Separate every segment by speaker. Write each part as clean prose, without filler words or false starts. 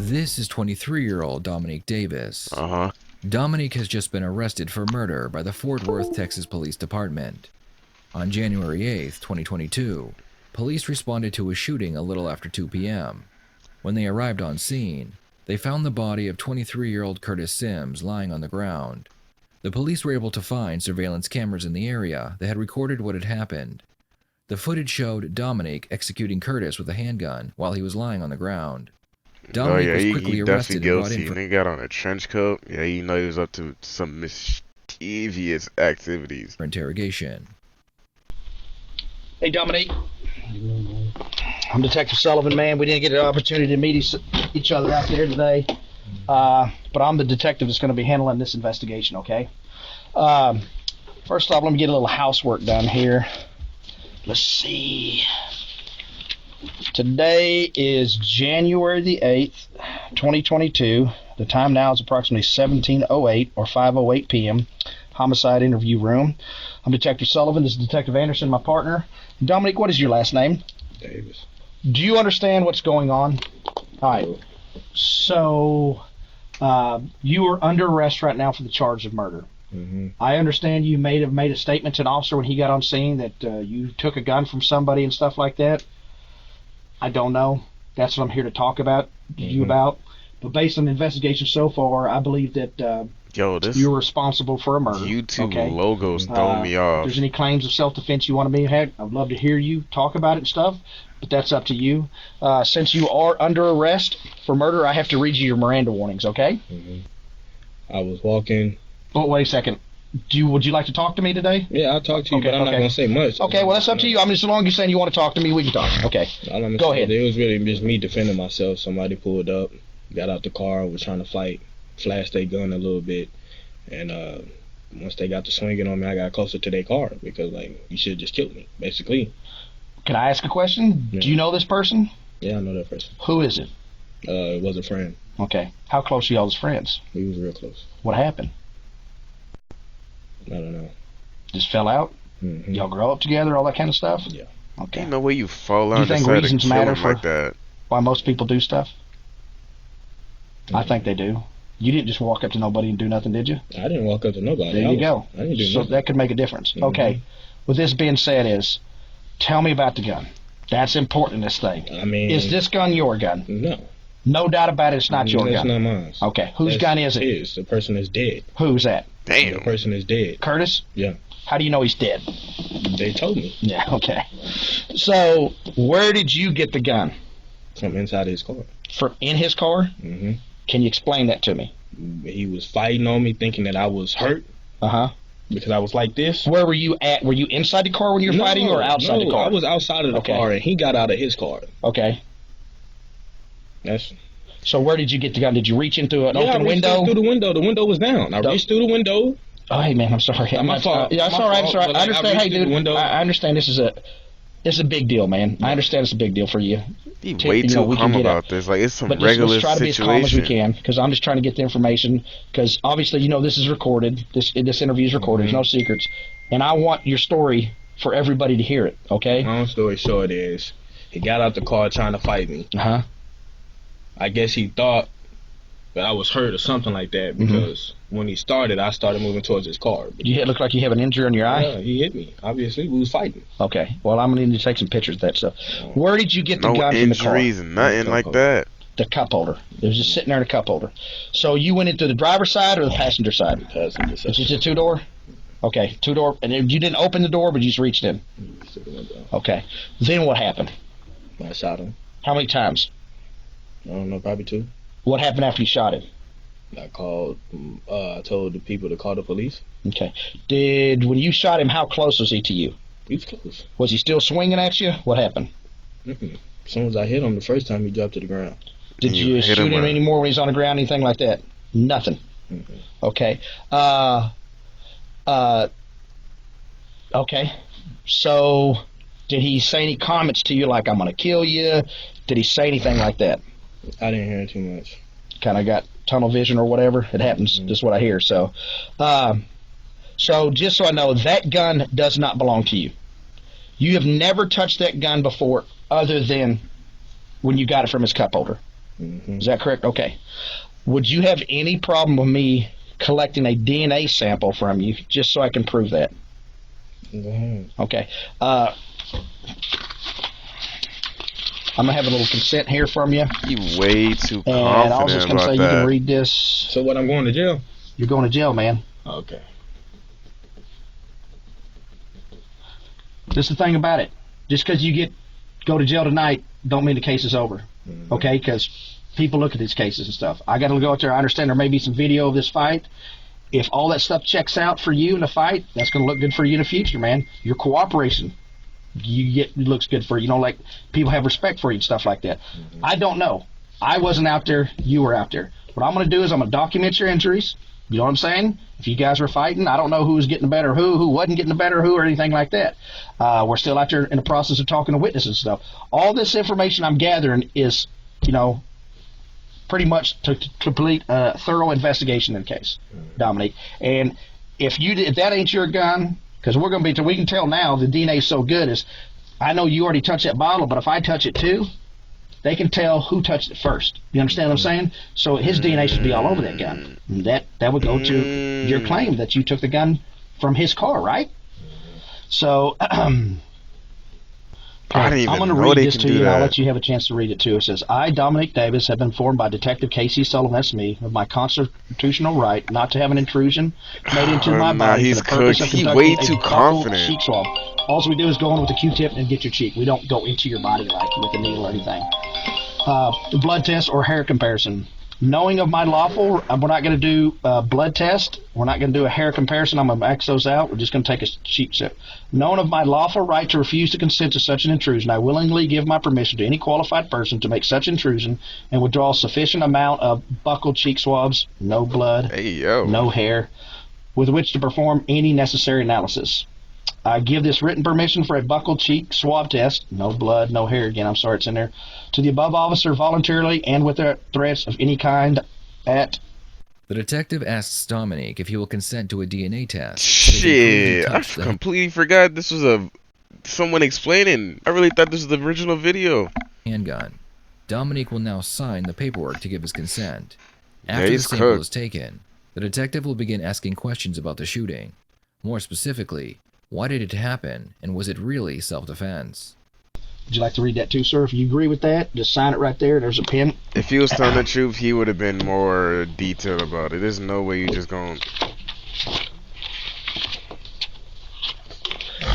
Speaker 1: This is 23-year-old Dominique Davis. Dominique has just been arrested for murder by the Fort Worth, Texas Police Department. On January 8, 2022, police responded to a shooting a little after 2 p.m. When they arrived on scene, they found the body of 23-year-old Curtis Sims lying on the ground. The police were able to find surveillance cameras in the area that had recorded what had happened. The footage showed Dominique executing Curtis with a handgun while he was lying on the ground. Dominique was quickly arrested and brought in for...
Speaker 2: He got on a trench coat. Yeah, you know he was up to some mischievous activities.
Speaker 1: For interrogation.
Speaker 3: Hey, Dominique. I'm Detective Sullivan, man. We didn't get an opportunity to meet each other out there today. But I'm the detective that's going to be handling this investigation, okay? First off, let me get a little housework done here. Let's see. Today is January the 8th, 2022. The time now is approximately 17:08 or 5:08 p.m. Homicide interview room. I'm Detective Sullivan. This is Detective Anderson, my partner. Dominique, what is your last name?
Speaker 4: Davis.
Speaker 3: Do you understand what's going on? All right. So, you are under arrest right now for the charge of murder.
Speaker 4: Mm-hmm.
Speaker 3: I understand you may have made a statement to an officer when he got on scene that you took a gun from somebody and stuff like that. I don't know. That's what I'm here to talk about you about. But based on the investigation so far, I believe that you're responsible for a murder.
Speaker 2: YouTube logos throw me off.
Speaker 3: If there's any claims of self-defense you want to be had, I'd love to hear you talk about it and stuff. But that's up to you. Since you are under arrest for murder, I have to read you your Miranda warnings, okay?
Speaker 4: Mm-hmm. I was walking.
Speaker 3: Oh, wait a second. Would you like to talk to me today?
Speaker 4: Yeah, I'll talk to you, but I'm not going to say much.
Speaker 3: Okay, well, that's up to you. I mean, as long as you're saying you want to talk to me, we can talk. Okay, go ahead.
Speaker 4: It was really just me defending myself. Somebody pulled up, got out the car, was trying to fight, flashed their gun a little bit, and once they got to swinging on me, I got closer to their car because, like, you should have just killed me, basically.
Speaker 3: Can I ask a question? Yeah. Do you know this person?
Speaker 4: Yeah, I know that person.
Speaker 3: Who is it?
Speaker 4: It was a friend.
Speaker 3: Okay. How close are y'all as friends?
Speaker 4: We was real close.
Speaker 3: What happened?
Speaker 4: I don't know.
Speaker 3: Just fell out?
Speaker 4: Mm-hmm.
Speaker 3: Y'all grow up together, all that kind of stuff?
Speaker 4: Yeah.
Speaker 3: Okay.
Speaker 2: Ain't no way you fall out.
Speaker 3: Do you think reasons matter for
Speaker 2: like that?
Speaker 3: Why most people do stuff? Mm-hmm. I think they do. You didn't just walk up to nobody and do nothing, did you?
Speaker 4: I didn't walk up to nobody.
Speaker 3: There you go.
Speaker 4: I didn't do
Speaker 3: so
Speaker 4: nothing.
Speaker 3: That could make a difference.
Speaker 4: Mm-hmm.
Speaker 3: Okay. With this being said tell me about the gun. That's important in this thing.
Speaker 4: I mean...
Speaker 3: Is this gun your gun?
Speaker 4: No.
Speaker 3: No doubt about it, it's not your gun.
Speaker 4: It's not mine.
Speaker 3: Okay. Whose gun is it?
Speaker 4: The person is dead.
Speaker 3: Who's that?
Speaker 2: Damn.
Speaker 4: The person is dead.
Speaker 3: Curtis?
Speaker 4: Yeah.
Speaker 3: How do you know he's dead?
Speaker 4: They told me.
Speaker 3: Yeah, okay. So, where did you get the gun?
Speaker 4: From inside his car.
Speaker 3: In his car?
Speaker 4: Mm-hmm.
Speaker 3: Can you explain that to me?
Speaker 4: He was fighting on me, thinking that I was hurt.
Speaker 3: Uh-huh.
Speaker 4: Because I was like this.
Speaker 3: Where were you at? Were you inside the car when you were fighting or outside the car?
Speaker 4: I was outside of the car, and he got out of his car.
Speaker 3: Okay. So where did you get the gun? Did you reach into an open window?
Speaker 4: I reached through the window. The window was down. I reached through the window.
Speaker 3: Oh, hey, man, I'm sorry.
Speaker 4: My fault.
Speaker 3: Yeah, it's all right. It's all right. I understand. Hey, dude, I understand this is a big deal, man. I understand it's a big deal for you.
Speaker 2: Be way too calm about this. Like, it's some regular situation. But let's try to be as calm as we can, because I'm just trying to get the information. Because obviously, this is recorded. This interview is recorded. There's no secrets, and I want your story for everybody to hear it. Okay.
Speaker 4: Long story short is, he got out the car trying to fight me.
Speaker 3: Uh-huh.
Speaker 4: I guess he thought that I was hurt or something like that, because when he started, I started moving towards his car.
Speaker 3: You look like you have an injury on your eye?
Speaker 4: Yeah, he hit me. Obviously, we was fighting.
Speaker 3: Okay. Well, I'm going to need to take some pictures of that stuff. Where did you get the gun from the car?
Speaker 2: No injuries, nothing like that.
Speaker 3: The cup holder. It was just sitting there in a cup holder. So you went into the driver's side or the passenger side?
Speaker 4: Passenger side.
Speaker 3: It's just a two-door? Okay, two-door. And you didn't open the door, but you just reached in? Okay. Then what happened?
Speaker 4: I shot him.
Speaker 3: How many times?
Speaker 4: I don't know, probably 2. What
Speaker 3: happened after you shot him?
Speaker 4: I told the people to call the police.
Speaker 3: Okay. When you shot him, how close was he to you?
Speaker 4: He was close.
Speaker 3: Was he still swinging at you? What happened?
Speaker 4: As soon as I hit him the first time, he dropped to the ground.
Speaker 3: Did you shoot him anymore when he's on the ground, anything like that? Nothing. Okay. Okay. So, did he say any comments to you like, I'm going to kill you? Did he say anything like that?
Speaker 4: I didn't hear too much.
Speaker 3: Kind of got tunnel vision or whatever. It happens. That's what I hear. So, so just so I know, that gun does not belong to you. You have never touched that gun before other than when you got it from his cup holder.
Speaker 2: Is that correct? Okay. Would you have any problem with me collecting a DNA sample from you just so I can prove that? Okay. I'm gonna have a little consent here from you.
Speaker 5: You way too confident
Speaker 2: and I was just gonna say
Speaker 5: that.
Speaker 2: You can read this.
Speaker 4: So what? I'm going to jail?
Speaker 2: You're going to jail, man.
Speaker 4: Okay.
Speaker 2: This is the thing about it. Just because you go to jail tonight, don't mean the case is over. Okay? Because people look at these cases and stuff. I got to go out there. I understand there may be some video of this fight. If all that stuff checks out for you in the fight, that's going to look good for you in the future, man. Your cooperation, looks good for you. You know, like people have respect for you and stuff like that. I don't know. I wasn't out there. You were out there. What I'm going to do is I'm going to document your injuries. You know what I'm saying? If you guys were fighting, I don't know who was getting the better who wasn't getting the better who, or anything like that. We're still out there in the process of talking to witnesses and stuff. All this information I'm gathering is, pretty much to complete a thorough investigation in the case, Dominique. And if that ain't your gun, because we can tell now the DNA is so good, is I know you already touched that bottle, but if I touch it too, they can tell who touched it first. You understand what I'm saying? So his DNA should be all over that gun. That would go to your claim that you took the gun from his car, right? So
Speaker 5: I didn't even
Speaker 2: I'm going to read this to you, and I'll let you have a chance to read it too. It says, I, Dominic Davis, have been informed by Detective Casey Sullivan, that's me, of my constitutional right not to have an intrusion made into my body for the purpose of conducting
Speaker 5: way too confident.
Speaker 2: Cheek swab. All we do is go in with a Q-tip and get your cheek. We don't go into your body like with a needle or anything. Blood test or hair comparison. Knowing of my lawful, we're not going to do a blood test. We're not going to do a hair comparison. I'm going to max those out. We're just going to take a cheek sip. Knowing of my lawful right to refuse to consent to such an intrusion, I willingly give my permission to any qualified person to make such intrusion and withdraw a sufficient amount of buccal cheek swabs, no blood, no hair, with which to perform any necessary analysis. I give this written permission for a buccal cheek swab test, no blood, no hair again, I'm sorry it's in there, to the above officer voluntarily and without threats of any kind at...
Speaker 1: The detective asks Dominic if he will consent to a DNA test.
Speaker 5: Shit, I completely forgot this was someone explaining. I really thought this was the original video.
Speaker 1: Handgun. Dominic will now sign the paperwork to give his consent. After the sample is taken, the detective will begin asking questions about the shooting. More specifically, why did it happen, and was it really self-defense?
Speaker 2: Would you like to read that too, sir? If you agree with that, just sign it right there. There's a pen.
Speaker 5: If he was telling the truth, he would have been more detailed about it. There's no way you just going...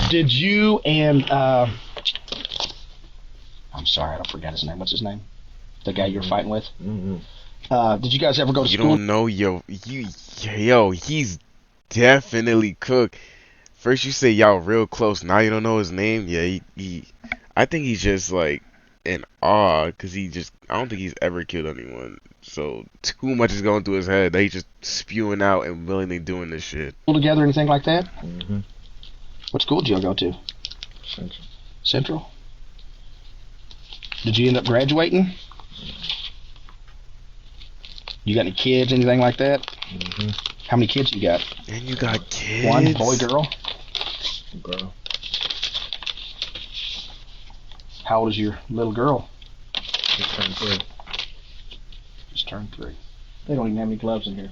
Speaker 2: Did you and... I'm sorry, I forgot his name. What's his name? The guy you're fighting with? Did you guys ever go to school?
Speaker 5: You don't know, yo, he's definitely cooked. First you say y'all real close, now you don't know his name. Yeah, I think he's just like in awe because I don't think he's ever killed anyone. So too much is going through his head that he's just spewing out and willingly doing this shit.
Speaker 2: School together, anything like that? What school did y'all go to? Central. Did you end up graduating? You got any kids, anything like that? How many kids you got?
Speaker 5: And you got kids?
Speaker 2: One, boy, girl?
Speaker 4: Girl.
Speaker 2: How old is your little girl?
Speaker 4: Just turned 3.
Speaker 2: Just turned 3. They don't even have any gloves in here.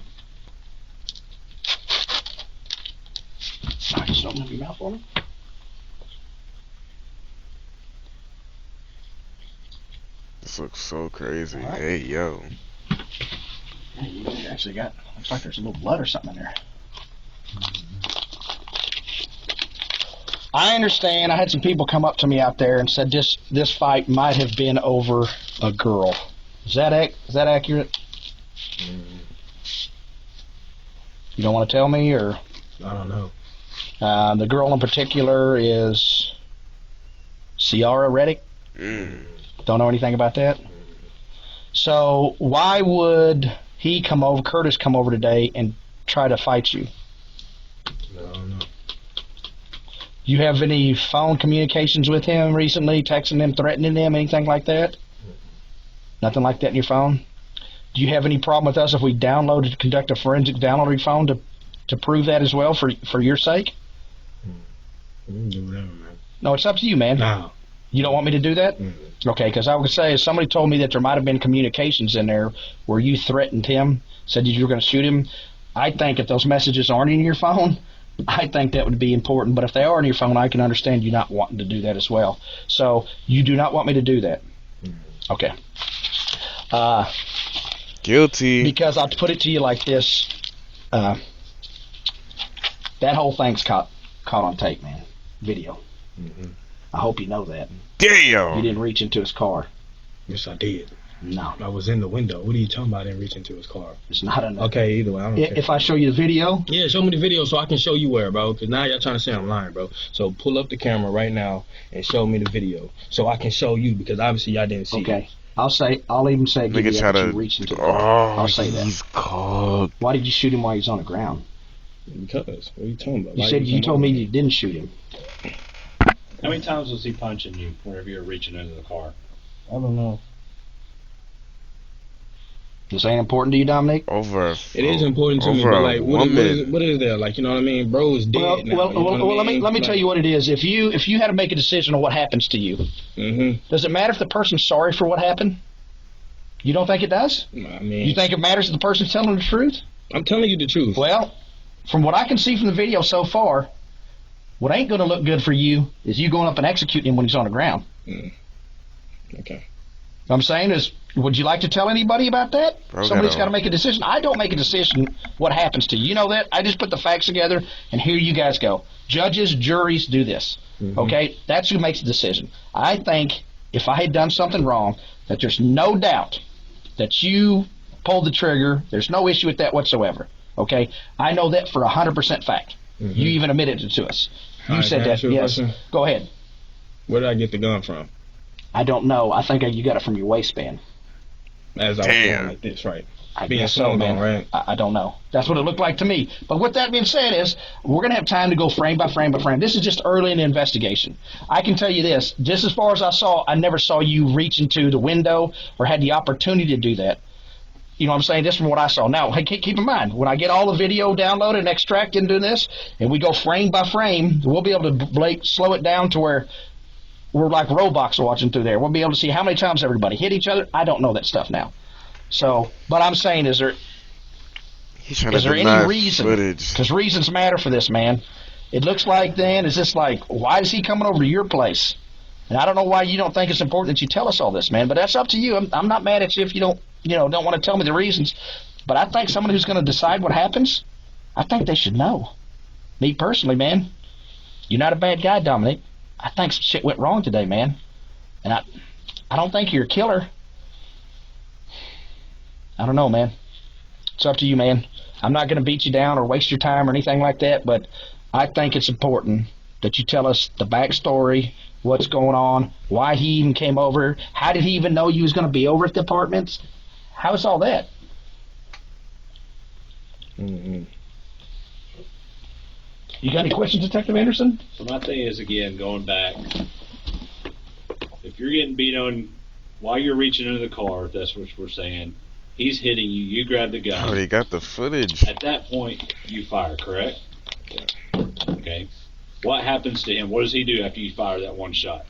Speaker 2: Just open up your mouth for me.
Speaker 5: This looks so crazy.
Speaker 2: Right.
Speaker 5: Hey, yo.
Speaker 2: Hey, you actually got, looks like there's a little blood or something in there. I understand. I had some people come up to me out there and said this fight might have been over a girl. Is that accurate? You don't want to tell me, or?
Speaker 4: I don't know.
Speaker 2: The girl in particular is Ciara Reddick. Don't know anything about that. So why would Curtis come over today and try to fight you?
Speaker 4: I don't know.
Speaker 2: You have any phone communications with him recently, texting him, threatening him, anything like that? Nothing like that in your phone? Do you have any problem with us if we conduct a forensic download of your phone to prove that as well for your sake?
Speaker 4: You can do whatever, man.
Speaker 2: No, it's up to you, man.
Speaker 4: No.
Speaker 2: You don't want me to do that? Okay, because I would say somebody told me that there might have been communications in there where you threatened him, said that you were going to shoot him. I think if those messages aren't in your phone, I think that would be important. But if they are in your phone, I can understand you not wanting to do that as well. So you do not want me to do that. Okay.
Speaker 5: Guilty.
Speaker 2: Because I'll put it to you like this. That whole thing's caught on tape, man. Video. I hope you know that.
Speaker 5: Damn.
Speaker 2: You didn't reach into his car.
Speaker 4: Yes, I did.
Speaker 2: No.
Speaker 4: I was in the window. What are you talking about? I didn't reach into his car.
Speaker 2: It's not enough.
Speaker 4: Okay, either way, I don't care.
Speaker 2: If I show you the video?
Speaker 4: Yeah, show me the video so I can show you where, bro. Because now y'all trying to say I'm lying, bro. So pull up the camera right now and show me the video so I can show you, because obviously y'all didn't see it. I'll even say give you that you reached into the car. I'll say that.
Speaker 5: He's cooked.
Speaker 2: Why did you shoot him while he was on the ground?
Speaker 4: Because, what are you talking about?
Speaker 2: You told me you didn't shoot him.
Speaker 6: How many times was he punching you whenever you were reaching into the car?
Speaker 4: I don't know.
Speaker 2: This ain't important to you, Dominic?
Speaker 4: It is important to me, but like, what is there? Like, you know what I mean? Bro is dead now.
Speaker 2: Well, let me tell you what it is. If you had to make a decision on what happens to you, does it matter if the person's sorry for what happened? You don't think it does?
Speaker 4: I mean,
Speaker 2: you think it matters if the person's telling the truth?
Speaker 4: I'm telling you the truth.
Speaker 2: Well, from what I can see from the video so far, what ain't going to look good for you is you going up and executing him when he's on the ground.
Speaker 4: Okay.
Speaker 2: What I'm saying is, would you like to tell anybody about that? Somebody's got to make a decision. I don't make a decision what happens to you. You know that? I just put the facts together, and here you guys go. Judges, juries do this. Okay? That's who makes the decision. I think if I had done something wrong, that there's no doubt that you pulled the trigger. There's no issue with that whatsoever. Okay? I know that for 100% fact. You even admitted it to us. You said that. Yes. Go ahead.
Speaker 4: Where did I get the gun from?
Speaker 2: I don't know. I think you got it from your waistband.
Speaker 4: As I was going like this, right?
Speaker 2: I guess so, man.
Speaker 4: Right?
Speaker 2: I don't know. That's what it looked like to me. But with that being said is, we're going to have time to go frame by frame by frame. This is just early in the investigation. I can tell you this. Just as far as I never saw you reach into the window or had the opportunity to do that. You know what I'm saying? Just from what I saw. Now, hey, keep in mind, when I get all the video downloaded and extracted into this, and we go frame by frame, we'll be able to slow it down to where we're like robots watching through there. We'll be able to see how many times everybody hit each other. I don't know that stuff now. So, but I'm saying, is there any reason? Because reasons matter for this, man. It looks like then, is this like, why is he coming over to your place? And I don't know why you don't think it's important that you tell us all this, man. But that's up to you. I'm not mad at you if you don't want to tell me the reasons. But I think someone who's going to decide what happens, I think they should know. Me personally, man, you're not a bad guy, Dominic. I think some shit went wrong today, man. And I don't think you're a killer. I don't know, man. It's up to you, man. I'm not going to beat you down or waste your time or anything like that, but I think it's important that you tell us the backstory, what's going on, why he even came over, how did he even know you was going to be over at the apartments? How's all that? You got any questions, Detective Anderson?
Speaker 6: So my thing is, again, going back, if you're getting beat on while you're reaching into the car, if that's what we're saying, he's hitting you, you grab the gun.
Speaker 5: Oh, they got the footage.
Speaker 6: At that point, you fire, correct? Okay. What happens to him? What does he do after you fire that one shot?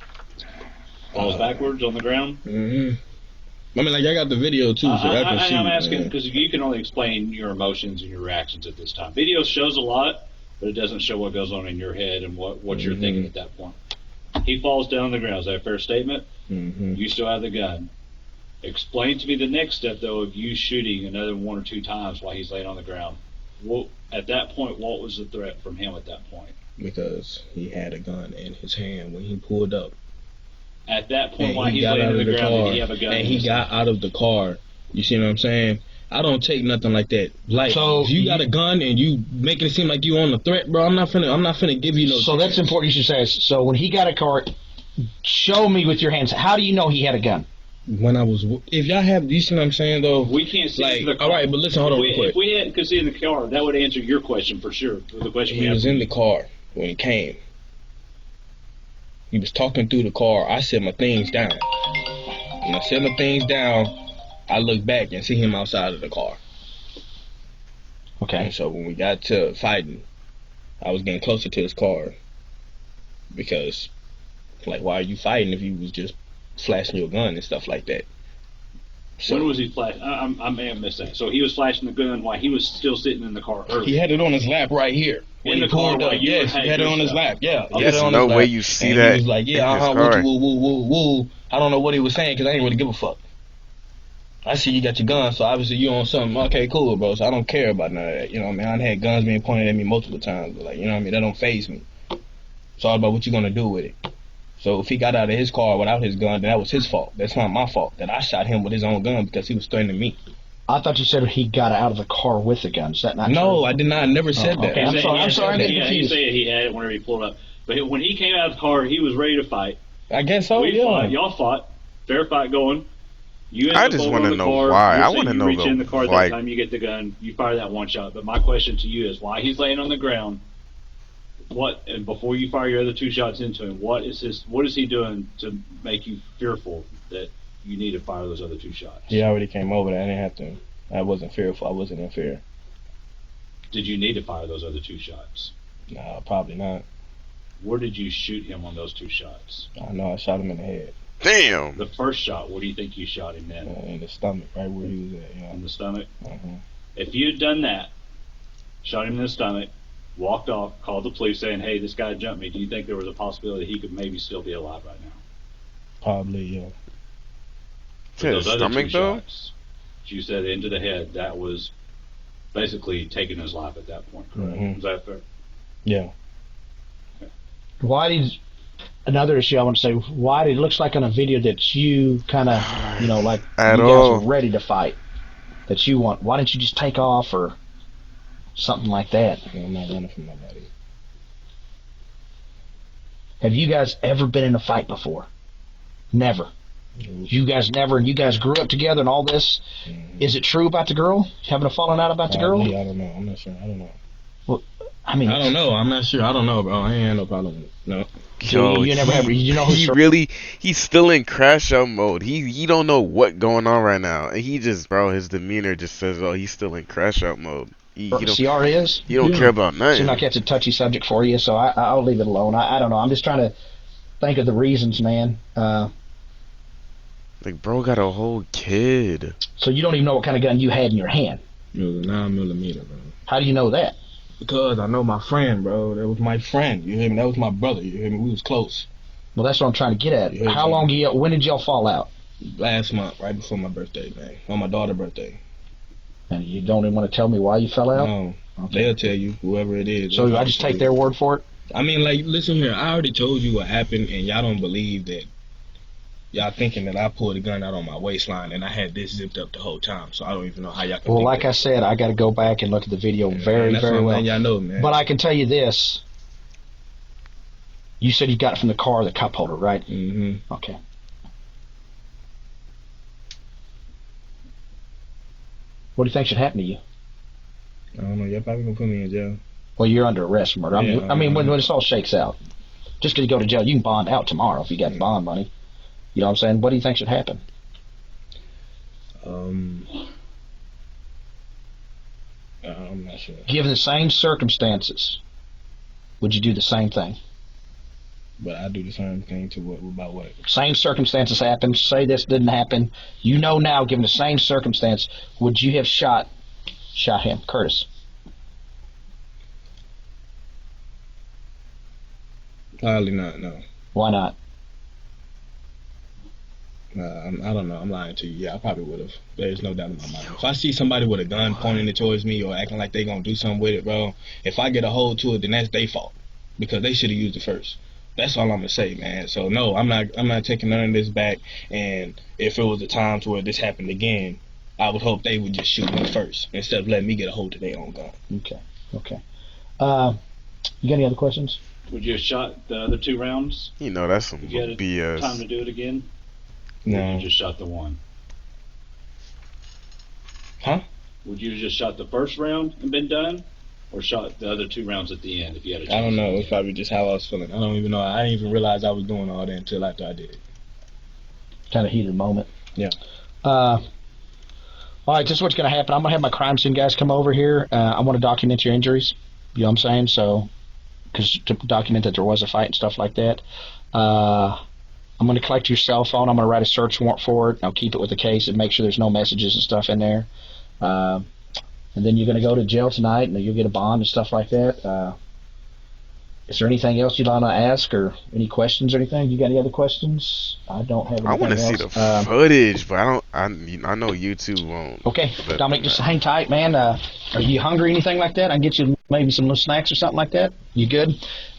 Speaker 6: Falls backwards on the ground?
Speaker 4: I mean, like, I got the video, too, so I can see.
Speaker 6: I'm asking, because you can only explain your emotions and your reactions at this time. Video shows a lot, but it doesn't show what goes on in your head and what you're thinking at that point. He falls down on the ground. Is that a fair statement? You still have the gun. Explain to me the next step, though, of you shooting another 1 or 2 times while he's laying on the ground. Well, at that point, what was the threat from him at that point?
Speaker 4: Because he had a gun in his hand when he pulled up.
Speaker 6: At that point, while he's laying on the ground, did he have a gun?
Speaker 4: And he got out of the car. You see what I'm saying? I don't take nothing like that. Like,
Speaker 2: so
Speaker 4: if you got a gun and you making it seem like you on the threat, bro, I'm not finna give you no.
Speaker 2: So that's important. You should say. So when he got a car, show me with your hands. How do you know he had a gun?
Speaker 4: When I was, if y'all have, you see what I'm saying though?
Speaker 6: We can't see
Speaker 4: like,
Speaker 6: the car.
Speaker 4: all right, but listen, hold on real quick.
Speaker 6: If we could see in the car, that would answer your question for sure. The question
Speaker 4: he was in the car when he came. He was talking through the car. I set my things down. When I set my things down, I look back and see him outside of the car.
Speaker 2: Okay.
Speaker 4: And so when we got to fighting, I was getting closer to his car because, like, why are you fighting if you was just flashing your gun and stuff like that.
Speaker 6: So, when was he flashing? I may have missed that. So he was flashing the gun while he was still sitting in the car early.
Speaker 4: He had it on his lap right here.
Speaker 6: When he pulled up,
Speaker 4: yes, he had it on his lap. Yeah, he had
Speaker 5: There's
Speaker 4: it on
Speaker 5: no
Speaker 4: his lap.
Speaker 5: way you see
Speaker 4: and
Speaker 5: that.
Speaker 4: He was like, yeah, woo, woo, woo, woo. I don't know what he was saying because I ain't really give a fuck. I see you got your gun, so obviously you on something. Okay, cool, bro. So I don't care about none of that. You know what I mean? I had guns being pointed at me multiple times, but like, you know what I mean? That don't faze me. It's all about what you gonna do with it. So if he got out of his car without his gun, then that was his fault. That's not my fault. That I shot him with his own gun because he was threatening me.
Speaker 2: I thought you said he got out of the car with the gun. Is that not true?
Speaker 4: No, I did not. I never said that.
Speaker 2: Okay. I'm sorry. I'm getting confused.
Speaker 6: He said he had it whenever he pulled up. But when he came out of the car, he was ready to fight.
Speaker 4: I guess so,
Speaker 6: Y'all fought. Fair fight going.
Speaker 5: I just want to know why. I want to know
Speaker 6: you reach in the car
Speaker 5: why.
Speaker 6: that time you get the gun, you fire that one shot. But my question to you is why he's laying on the ground. And before you fire your other two shots into him, what is he doing to make you fearful that you need to fire those other two shots?
Speaker 4: He already came over there. I didn't have to. I wasn't fearful. I wasn't in fear.
Speaker 6: Did you need to fire those other two shots?
Speaker 4: Nah, probably not.
Speaker 6: Where did you shoot him on those two shots?
Speaker 4: I know I shot him in the head.
Speaker 5: Damn.
Speaker 6: The first shot, where do you think you shot him in?
Speaker 4: In the stomach, right where he was at. Yeah.
Speaker 6: In the stomach?
Speaker 4: Uh-huh.
Speaker 6: If you had done that, shot him in the stomach, walked off, called the police saying, hey, this guy jumped me, do you think there was a possibility he could maybe still be alive right now?
Speaker 4: Probably, yeah.
Speaker 6: To the stomach, though? Shots, you said into the head, that was basically taking his life at that point, correct? Mm-hmm. Is that fair?
Speaker 4: Yeah.
Speaker 6: Okay.
Speaker 2: Why did... Another issue I want to say, why did it looks like on a video that you kind of, like you guys are ready to fight, that you want, why didn't you just take off or something like that?
Speaker 4: I'm not running from nobody.
Speaker 2: Have you guys ever been in a fight before? Never. Mm-hmm. You guys never, and you guys grew up together and all this. Mm-hmm. Is it true about the girl? Having a falling out about the girl?
Speaker 4: I don't know. I'm not sure. I don't know.
Speaker 2: Well, I mean,
Speaker 4: I don't know. I'm not sure. I don't know, bro. I ain't had no problem with it. No.
Speaker 5: Yo,
Speaker 2: you never have. You know
Speaker 5: he's still in crash out mode. He don't know what going on right now. And he just, bro, his demeanor just says, oh, he's still in crash out mode. He
Speaker 2: CR is.
Speaker 5: He don't care about nothing.
Speaker 2: Seems like it's a touchy subject for you, so I'll leave it alone. I don't know. I'm just trying to think of the reasons, man.
Speaker 5: Like, bro got a whole kid.
Speaker 2: So you don't even know what kind of gun you had in your hand.
Speaker 4: It was a 9mm, bro.
Speaker 2: How do you know that?
Speaker 4: Because I know my friend, bro. That was my friend. You hear me? That was my brother. You hear me? We was close.
Speaker 2: Well, that's what I'm trying to get at. How long when did y'all fall out?
Speaker 4: Last month, right before my birthday, man. On my daughter's birthday.
Speaker 2: And you don't even want to tell me why you fell out?
Speaker 4: No. Okay. They'll tell you, whoever it is.
Speaker 2: So I just take their word for it?
Speaker 4: I mean, like, listen here. I already told you what happened, and y'all don't believe that. Y'all thinking that I pulled a gun out on my waistline and I had this zipped up the whole time, so I don't even know how y'all can.
Speaker 2: Well, like I said, I got to go back and look at the video very well.
Speaker 4: Y'all know, man.
Speaker 2: But I can tell you this: you said you got it from the car, the cup holder, right?
Speaker 4: Mm-hmm.
Speaker 2: Okay. What do you think should happen to you?
Speaker 4: I don't know. Y'all probably gonna put me in jail.
Speaker 2: Well, you're under arrest for murder.
Speaker 4: Yeah,
Speaker 2: I mean, when this all shakes out, just because you go to jail, you can bond out tomorrow if you got bond money. You know what I'm saying? What do you think should happen?
Speaker 4: I'm not sure.
Speaker 2: Given the same circumstances, would you do the same thing?
Speaker 4: But I do the same thing to what about what?
Speaker 2: Same circumstances happen. Say this didn't happen. You know now, given the same circumstance, would you have shot him, Curtis?
Speaker 4: Probably not. No.
Speaker 2: Why not?
Speaker 4: I don't know. I'm lying to you. Yeah, I probably would have. There's no doubt in my mind. If I see somebody with a gun pointing it towards me or acting like they gonna do something with it, bro, if I get a hold to it, then that's their fault because they should have used it first. That's all I'm gonna say, man. So no, I'm not taking none of this back. And if it was a time to where this happened again, I would hope they would just shoot me first instead of letting me get a hold of their own gun.
Speaker 2: Okay. You got any other questions?
Speaker 6: Would you have shot the other 2 rounds?
Speaker 5: You know, that's some BS.
Speaker 6: Time to do it again?
Speaker 4: No.
Speaker 6: You just shot the one.
Speaker 4: Huh?
Speaker 6: Would you have just shot the first round and been done? Or shot the other 2 rounds at the end if you had a chance?
Speaker 4: I don't know. It was probably just how I was feeling. I don't even know. I didn't even realize I was doing all that until after I did it.
Speaker 2: Kind of heated moment.
Speaker 4: Yeah.
Speaker 2: All right, this is what's going to happen. I'm going to have my crime scene guys come over here. I want to document your injuries. You know what I'm saying? So, because to document that there was a fight and stuff like that. I'm going to collect your cell phone. I'm going to write a search warrant for it. I'll keep it with the case and make sure there's no messages and stuff in there. And then you're going to go to jail tonight, and you'll get a bond and stuff like that. Is there anything else you'd like to ask, or any questions or anything? You got any other questions? I don't have anything
Speaker 5: I want to see the footage, but I know you two won't.
Speaker 2: Okay, Dominic, just hang tight, man. Are you hungry, anything like that? I can get you maybe some little snacks or something like that. You good?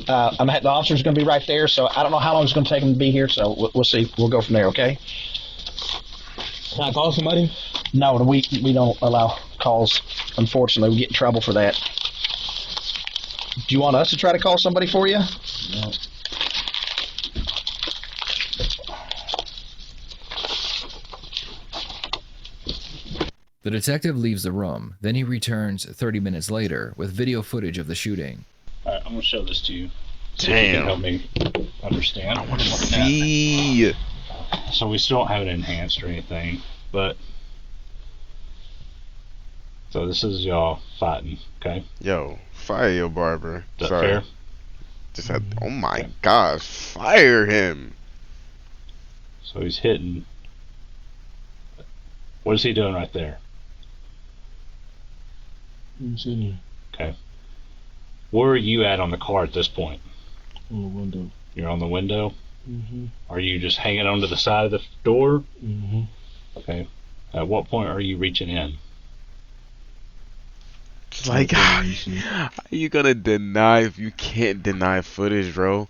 Speaker 2: The officer's going to be right there, so I don't know how long it's going to take him to be here, so we'll see. We'll go from there, okay?
Speaker 4: Can I call somebody?
Speaker 2: No, we don't allow calls. Unfortunately, we get in trouble for that. Do you want us to try to call somebody for you?
Speaker 4: No.
Speaker 1: The detective leaves the room, then he returns 30 minutes later with video footage of the shooting.
Speaker 6: Alright, I'm gonna show this to you.
Speaker 5: Damn.
Speaker 6: You can help me understand.
Speaker 5: I want to see.
Speaker 6: So we still don't have it enhanced or anything, but so this is y'all fighting, okay?
Speaker 5: Yo, fire your barber.
Speaker 6: Is that
Speaker 5: Sorry.
Speaker 6: fair?
Speaker 5: Just had. Oh my gosh, fire him.
Speaker 6: So he's hitting. What is he doing right there?
Speaker 4: I'm sitting here.
Speaker 6: Okay. Where are you at on the car at this point?
Speaker 4: On the window.
Speaker 6: You're on the window?
Speaker 4: Mm-hmm.
Speaker 6: Are you just hanging onto the side of the door?
Speaker 4: Mm-hmm.
Speaker 6: Okay. At what point are you reaching in?
Speaker 5: Like, how are you gonna deny if you can't deny footage, bro?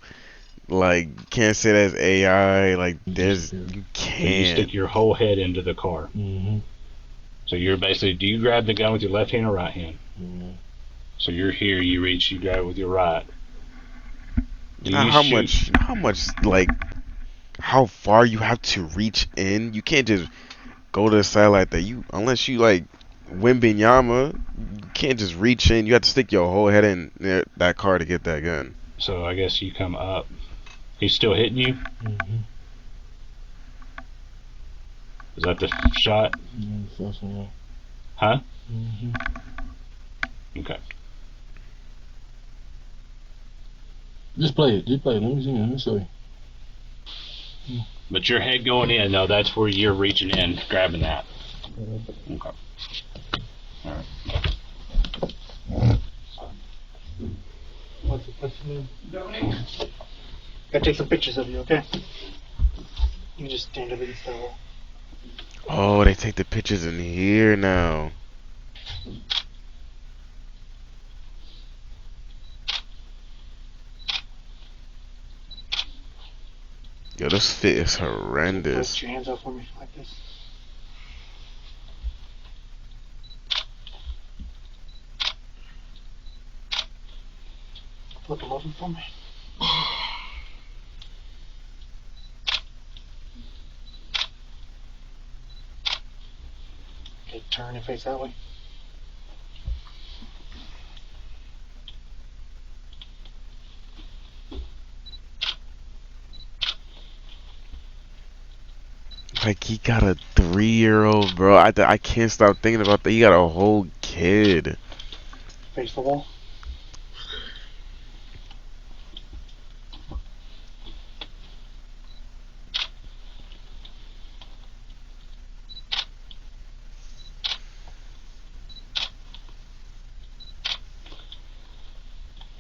Speaker 5: Like, you can't say that's AI. Like, there's, you
Speaker 6: You
Speaker 5: can't.
Speaker 6: stick your whole head into the car.
Speaker 4: Mm-hmm.
Speaker 6: So you're basically, do you grab the gun with your left hand or right hand?
Speaker 4: Mm-hmm.
Speaker 6: So you're here, you reach, you grab it with your right. Do
Speaker 5: You know
Speaker 6: you
Speaker 5: how
Speaker 6: shoot?
Speaker 5: much, like, how far you have to reach in? You can't just go to the side like that. Unless you, like, Wimbenyama, you can't just reach in. You have to stick your whole head in that car to get that gun.
Speaker 6: So I guess you come up. He's still hitting you?
Speaker 4: Mm-hmm.
Speaker 6: Is that the shot?
Speaker 4: Mm-hmm. First one.
Speaker 6: Huh?
Speaker 4: Mm-hmm.
Speaker 6: Okay.
Speaker 4: Just play it. Just play it. Let me see. Let me show you.
Speaker 6: But your head going in, no, that's where you're reaching in, grabbing that. Okay. Alright.
Speaker 7: What's your name? Dominic. Gotta take some pictures of you, okay? You just stand up against the wall.
Speaker 5: Oh, they take the pictures in here now. Yo, this fit is horrendous.
Speaker 7: Put your hands up for me, like this. Flip them over for me. Okay, turn and face that way.
Speaker 5: Like, he got a 3-year-old, bro. I can't stop thinking about that. He got a whole kid.
Speaker 7: Face the wall.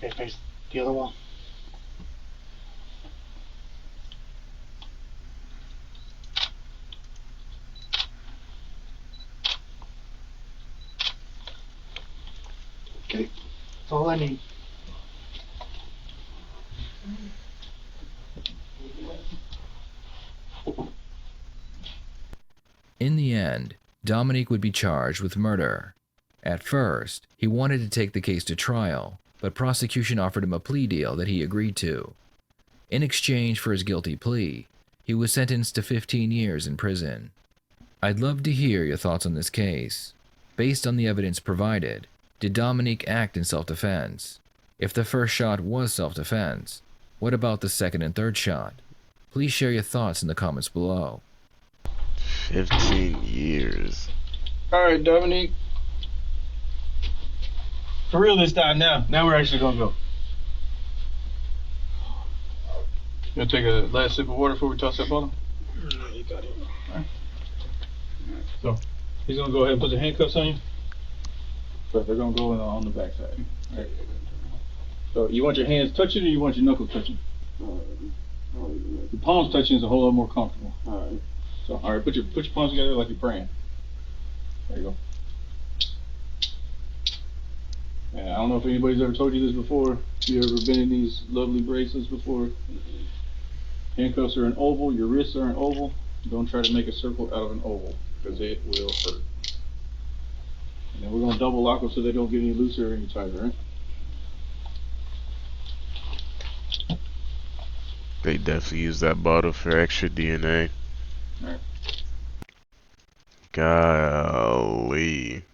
Speaker 7: Okay, face the other wall. Okay, that's all I need.
Speaker 1: In the end, Dominique would be charged with murder. At first, he wanted to take the case to trial, but prosecution offered him a plea deal that he agreed to. In exchange for his guilty plea, he was sentenced to 15 years in prison. I'd love to hear your thoughts on this case. Based on the evidence provided, did Dominique act in self-defense? If the first shot was self-defense, what about the second and third shot? Please share your thoughts in the comments below.
Speaker 5: 15 years.
Speaker 7: Alright, Dominique. For real this time now. Now we're actually gonna go.
Speaker 8: You gonna take a last sip of water before we toss that bottle?
Speaker 7: No, you got it.
Speaker 8: Alright. So, he's gonna go ahead and put the handcuffs on you. But they're gonna go on the back side. Alright. So, you want your hands touching or you want your knuckles touching? The palms touching is a whole lot more comfortable. Alright. So, alright, put your palms together like you're praying. There you go. And I don't know if anybody's ever told you this before. You ever been in these lovely bracelets before? Handcuffs are an oval, your wrists are an oval. Don't try to make a circle out of an oval, because it will hurt. And then we're going to double lock them so they don't get any looser or any tighter, right?
Speaker 5: They definitely use that bottle for extra DNA.
Speaker 8: Alright.
Speaker 5: Golly.